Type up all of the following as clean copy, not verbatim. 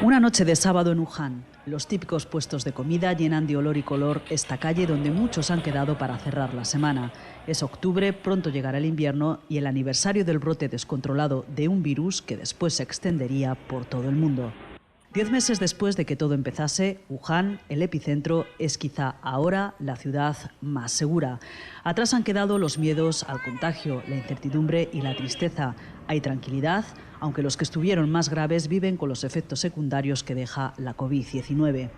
Una noche de sábado en Wuhan. Los típicos puestos de comida llenan de olor y color esta calle donde muchos han quedado para cerrar la semana. Es octubre, pronto llegará el invierno y el aniversario del brote descontrolado de un virus que después se extendería por todo el mundo. 10 meses después de que todo empezase, Wuhan, el epicentro, es quizá ahora la ciudad más segura. Atrás han quedado los miedos al contagio, la incertidumbre y la tristeza. Hay tranquilidad, aunque los que estuvieron más graves viven con los efectos secundarios que deja la COVID-19.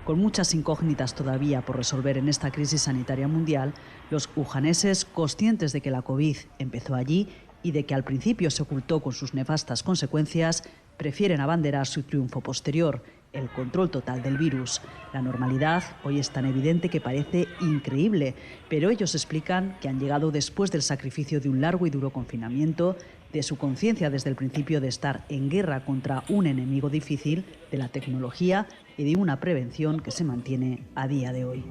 Con muchas incógnitas todavía por resolver en esta crisis sanitaria mundial, los wuhaneses, conscientes de que la COVID empezó allí y de que al principio se ocultó con sus nefastas consecuencias, prefieren abanderar su triunfo posterior, el control total del virus. La normalidad hoy es tan evidente que parece increíble, pero ellos explican que han llegado después del sacrificio de un largo y duro confinamiento, de su conciencia desde el principio de estar en guerra contra un enemigo difícil, de la tecnología y de una prevención que se mantiene a día de hoy.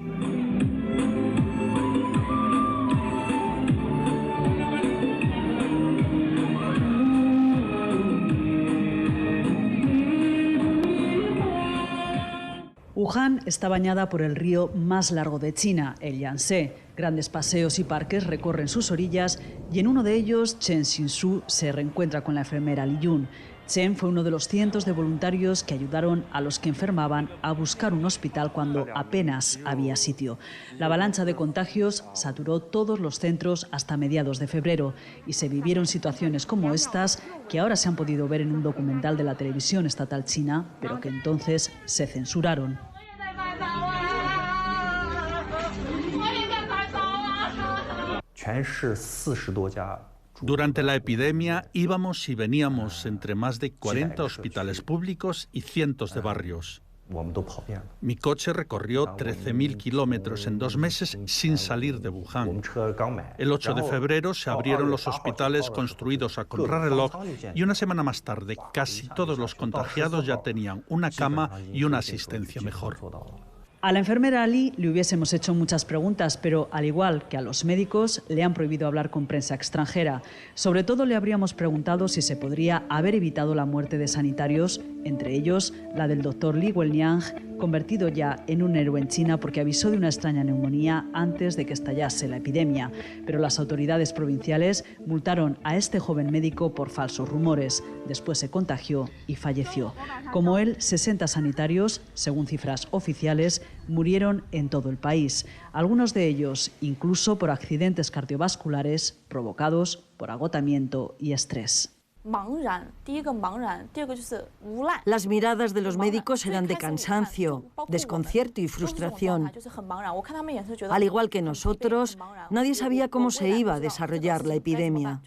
Wuhan está bañada por el río más largo de China, el Yangtze. Grandes paseos y parques recorren sus orillas y en uno de ellos Chen Xinsu se reencuentra con la enfermera Li Yun. Chen fue uno de los cientos de voluntarios que ayudaron a los que enfermaban a buscar un hospital cuando apenas había sitio. La avalancha de contagios saturó todos los centros hasta mediados de febrero y se vivieron situaciones como estas que ahora se han podido ver en un documental de la televisión estatal china, pero que entonces se censuraron. Durante la epidemia íbamos y veníamos entre más de 40 hospitales públicos y cientos de barrios. Mi coche recorrió 13.000 kilómetros en 2 meses sin salir de Wuhan. El 8 de febrero se abrieron los hospitales construidos a contrarreloj y una semana más tarde casi todos los contagiados ya tenían una cama y una asistencia mejor. A la enfermera Li le hubiésemos hecho muchas preguntas, pero al igual que a los médicos, le han prohibido hablar con prensa extranjera. Sobre todo le habríamos preguntado si se podría haber evitado la muerte de sanitarios, entre ellos la del doctor Li Wenliang, convertido ya en un héroe en China porque avisó de una extraña neumonía antes de que estallase la epidemia. Pero las autoridades provinciales multaron a este joven médico por falsos rumores. Después se contagió y falleció. Como él, 60 sanitarios, según cifras oficiales, murieron en todo el país. Algunos de ellos incluso por accidentes cardiovasculares provocados por agotamiento y estrés. Las miradas de los médicos eran de cansancio, desconcierto y frustración. Al igual que nosotros, nadie sabía cómo se iba a desarrollar la epidemia.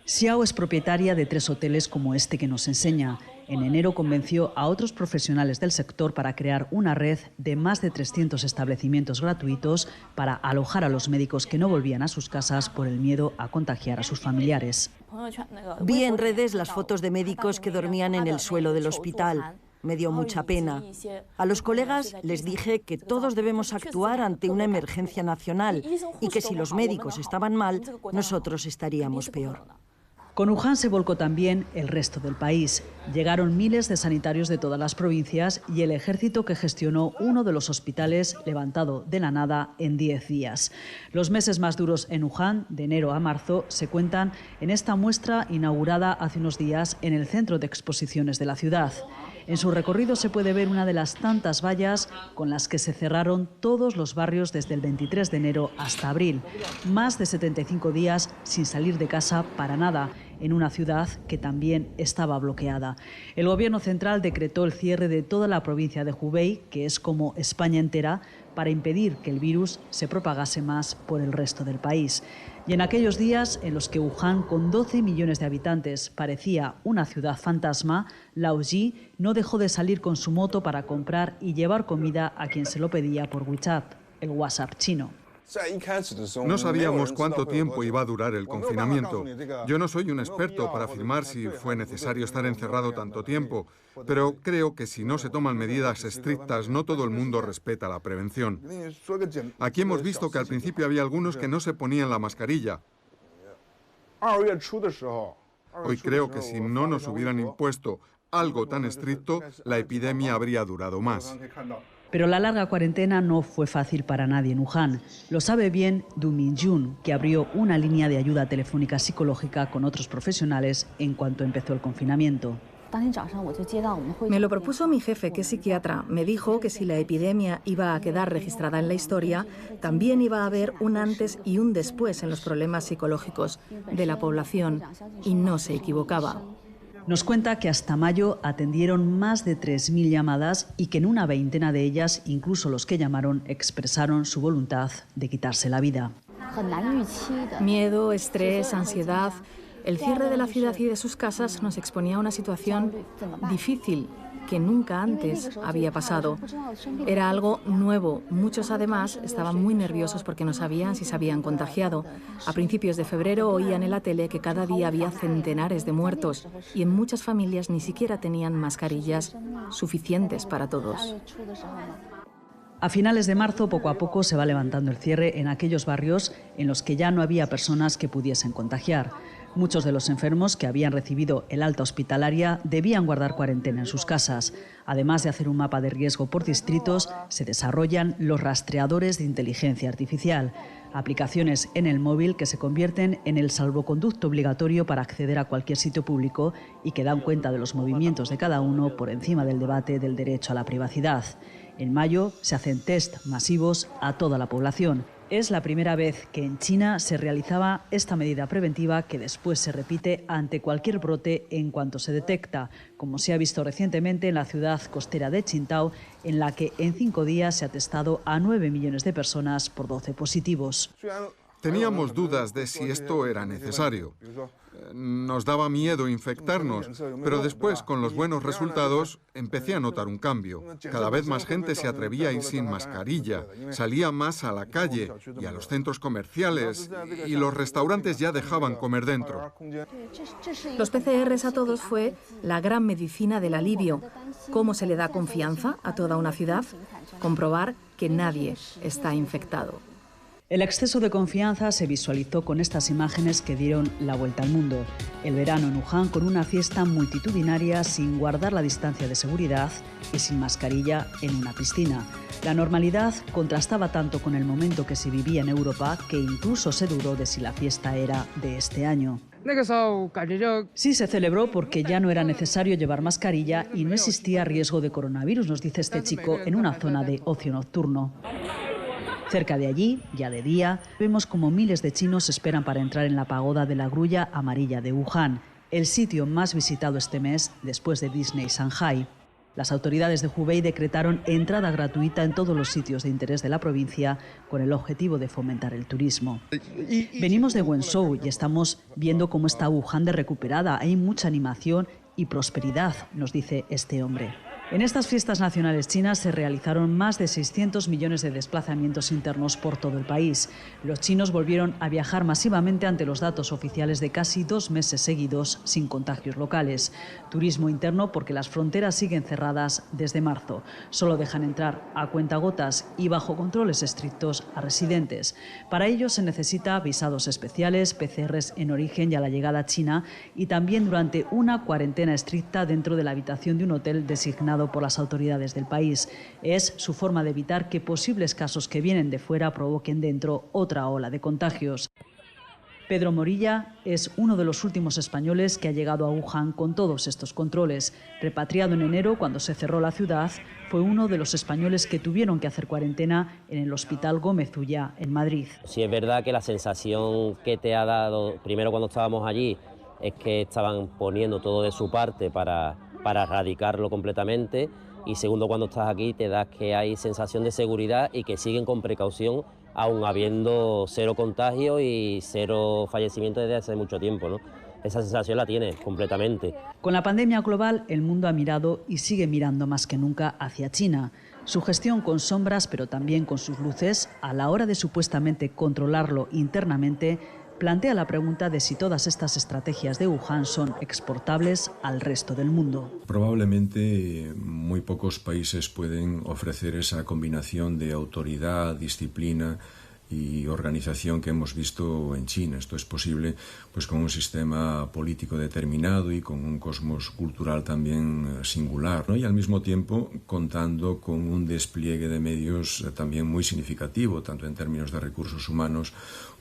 Xiao es propietaria de 3 hoteles como este que nos enseña. En enero convenció a otros profesionales del sector para crear una red de más de 300 establecimientos gratuitos para alojar a los médicos que no volvían a sus casas por el miedo a contagiar a sus familiares. Vi en redes las fotos de médicos que dormían en el suelo del hospital. Me dio mucha pena. A los colegas les dije que todos debemos actuar ante una emergencia nacional y que si los médicos estaban mal, nosotros estaríamos peor. Con Wuhan se volcó también el resto del país. Llegaron miles de sanitarios de todas las provincias y el ejército que gestionó uno de los hospitales levantado de la nada en 10 días. Los meses más duros en Wuhan, de enero a marzo, se cuentan en esta muestra inaugurada hace unos días en el centro de exposiciones de la ciudad. En su recorrido se puede ver una de las tantas vallas con las que se cerraron todos los barrios desde el 23 de enero hasta abril. Más de 75 días sin salir de casa para nada, en una ciudad que también estaba bloqueada. El gobierno central decretó el cierre de toda la provincia de Hubei, que es como España entera, para impedir que el virus se propagase más por el resto del país. Y en aquellos días en los que Wuhan, con 12 millones de habitantes, parecía una ciudad fantasma, Lao Ji no dejó de salir con su moto para comprar y llevar comida a quien se lo pedía por WeChat, el WhatsApp chino. No sabíamos cuánto tiempo iba a durar el confinamiento. Yo no soy un experto para afirmar si fue necesario estar encerrado tanto tiempo, pero creo que si no se toman medidas estrictas, no todo el mundo respeta la prevención. Aquí hemos visto que al principio había algunos que no se ponían la mascarilla. Hoy creo que si no nos hubieran impuesto algo tan estricto, la epidemia habría durado más. Pero la larga cuarentena no fue fácil para nadie en Wuhan. Lo sabe bien Du Minjun, que abrió una línea de ayuda telefónica psicológica con otros profesionales en cuanto empezó el confinamiento. Me lo propuso mi jefe, que es psiquiatra. Me dijo que si la epidemia iba a quedar registrada en la historia, también iba a haber un antes y un después en los problemas psicológicos de la población. Y no se equivocaba. Nos cuenta que hasta mayo atendieron más de 3.000 llamadas y que en una veintena de ellas, incluso los que llamaron, expresaron su voluntad de quitarse la vida. Miedo, estrés, ansiedad. El cierre de la ciudad y de sus casas nos exponía a una situación difícil que nunca antes había pasado. Era algo nuevo. Muchos, además, estaban muy nerviosos porque no sabían si se habían contagiado. A principios de febrero oían en la tele que cada día había centenares de muertos y en muchas familias ni siquiera tenían mascarillas suficientes para todos. A finales de marzo, poco a poco, se va levantando el cierre en aquellos barrios en los que ya no había personas que pudiesen contagiar. Muchos de los enfermos que habían recibido el alta hospitalaria debían guardar cuarentena en sus casas. Además de hacer un mapa de riesgo por distritos, se desarrollan los rastreadores de inteligencia artificial, aplicaciones en el móvil que se convierten en el salvoconducto obligatorio para acceder a cualquier sitio público y que dan cuenta de los movimientos de cada uno por encima del debate del derecho a la privacidad. En mayo se hacen test masivos a toda la población. Es la primera vez que en China se realizaba esta medida preventiva que después se repite ante cualquier brote en cuanto se detecta, como se ha visto recientemente en la ciudad costera de Qingdao, en la que en 5 días se ha testado a 9 millones de personas por 12 positivos. Teníamos dudas de si esto era necesario. Nos daba miedo infectarnos, pero después, con los buenos resultados, empecé a notar un cambio. Cada vez más gente se atrevía a ir sin mascarilla, salía más a la calle y a los centros comerciales, y los restaurantes ya dejaban comer dentro. Los PCRs a todos fue la gran medicina del alivio. ¿Cómo se le da confianza a toda una ciudad? Comprobar que nadie está infectado. El exceso de confianza se visualizó con estas imágenes que dieron la vuelta al mundo. El verano en Wuhan con una fiesta multitudinaria sin guardar la distancia de seguridad y sin mascarilla en una piscina. La normalidad contrastaba tanto con el momento que se vivía en Europa que incluso se dudó de si la fiesta era de este año. Sí se celebró porque ya no era necesario llevar mascarilla y no existía riesgo de coronavirus, nos dice este chico en una zona de ocio nocturno. Cerca de allí, ya de día, vemos como miles de chinos esperan para entrar en la pagoda de la Grulla Amarilla de Wuhan, el sitio más visitado este mes después de Disney Shanghai. Las autoridades de Hubei decretaron entrada gratuita en todos los sitios de interés de la provincia con el objetivo de fomentar el turismo. Venimos de Wenzhou y estamos viendo cómo está Wuhan de recuperada. Hay mucha animación y prosperidad, nos dice este hombre. En estas fiestas nacionales chinas se realizaron más de 600 millones de desplazamientos internos por todo el país. Los chinos volvieron a viajar masivamente ante los datos oficiales de casi 2 meses seguidos sin contagios locales. Turismo interno porque las fronteras siguen cerradas desde marzo. Solo dejan entrar a cuentagotas y bajo controles estrictos a residentes. Para ello se necesita visados especiales, PCRs en origen y a la llegada a China y también durante una cuarentena estricta dentro de la habitación de un hotel designado por las autoridades del país. Es su forma de evitar que posibles casos que vienen de fuera provoquen dentro otra ola de contagios. Pedro Morilla es uno de los últimos españoles que ha llegado a Wuhan con todos estos controles. Repatriado en enero, cuando se cerró la ciudad, fue uno de los españoles que tuvieron que hacer cuarentena en el Hospital Gómez Ulla, en Madrid. Sí, es verdad que la sensación que te ha dado, primero cuando estábamos allí, es que estaban poniendo todo de su parte para erradicarlo completamente, y segundo, cuando estás aquí te das que hay sensación de seguridad y que siguen con precaución aún habiendo 0 contagio y 0 fallecimientos desde hace mucho tiempo, ¿no? Esa sensación la tiene completamente. Con la pandemia global, el mundo ha mirado y sigue mirando más que nunca hacia China. Su gestión con sombras, pero también con sus luces, a la hora de supuestamente controlarlo internamente, plantea la pregunta de si todas estas estrategias de Wuhan son exportables al resto del mundo. Probablemente muy pocos países pueden ofrecer esa combinación de autoridad, disciplina y organización que hemos visto en China. Esto es posible pues con un sistema político determinado y con un cosmos cultural también singular, ¿no? Y al mismo tiempo contando con un despliegue de medios también muy significativo, tanto en términos de recursos humanos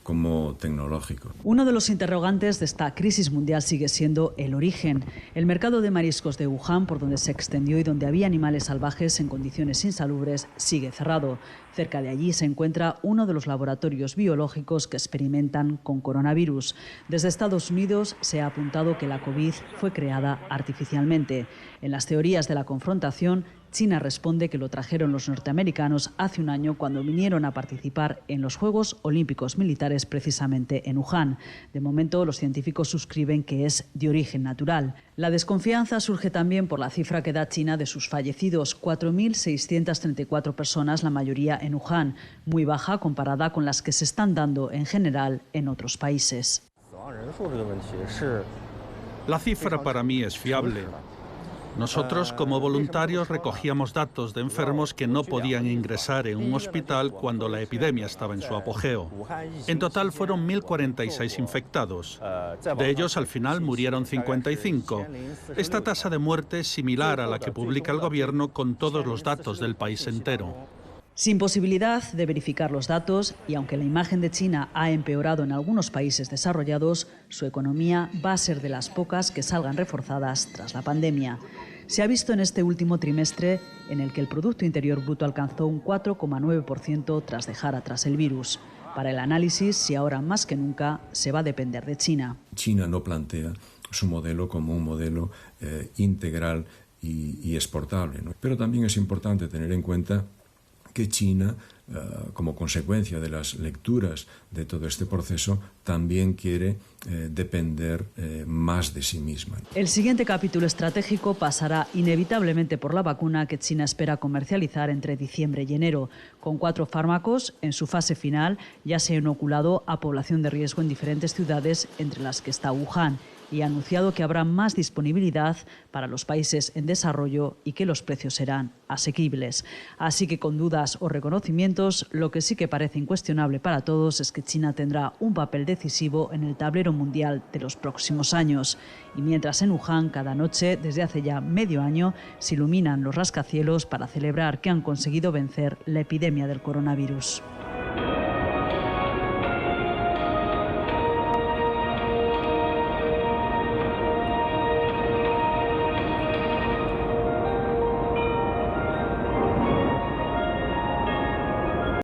como tecnológico. Uno de los interrogantes de esta crisis mundial sigue siendo el origen. El mercado de mariscos de Wuhan, por donde se extendió y donde había animales salvajes en condiciones insalubres, sigue cerrado. Cerca de allí se encuentra uno de los laboratorios biológicos que experimentan con coronavirus. Desde Estados Unidos se ha apuntado que la COVID fue creada artificialmente. En las teorías de la confrontación, China responde que lo trajeron los norteamericanos hace un año cuando vinieron a participar en los Juegos Olímpicos Militares precisamente en Wuhan. De momento, los científicos suscriben que es de origen natural. La desconfianza surge también por la cifra que da China de sus fallecidos, 4.634 personas, la mayoría en Wuhan, muy baja comparada con las que se están dando en general en otros países. La cifra para mí es fiable. Nosotros, como voluntarios, recogíamos datos de enfermos que no podían ingresar en un hospital cuando la epidemia estaba en su apogeo. En total fueron 1.046 infectados. De ellos, al final, murieron 55. Esta tasa de muerte es similar a la que publica el gobierno con todos los datos del país entero. Sin posibilidad de verificar los datos, y aunque la imagen de China ha empeorado en algunos países desarrollados, su economía va a ser de las pocas que salgan reforzadas tras la pandemia. Se ha visto en este último trimestre en el que el Producto Interior Bruto alcanzó un 4,9% tras dejar atrás el virus. Para el análisis, si ahora más que nunca se va a depender de China. China no plantea su modelo como un modelo integral y exportable, ¿no? Pero también es importante tener en cuenta que China, como consecuencia de las lecturas de todo este proceso, también quiere depender más de sí misma. El siguiente capítulo estratégico pasará inevitablemente por la vacuna que China espera comercializar entre diciembre y enero. Con 4 fármacos, en su fase final ya se ha inoculado a población de riesgo en diferentes ciudades, entre las que está Wuhan, y ha anunciado que habrá más disponibilidad para los países en desarrollo y que los precios serán asequibles. Así que con dudas o reconocimientos, lo que sí que parece incuestionable para todos es que China tendrá un papel decisivo en el tablero mundial de los próximos años. Y mientras en Wuhan, cada noche, desde hace ya medio año, se iluminan los rascacielos para celebrar que han conseguido vencer la epidemia del coronavirus.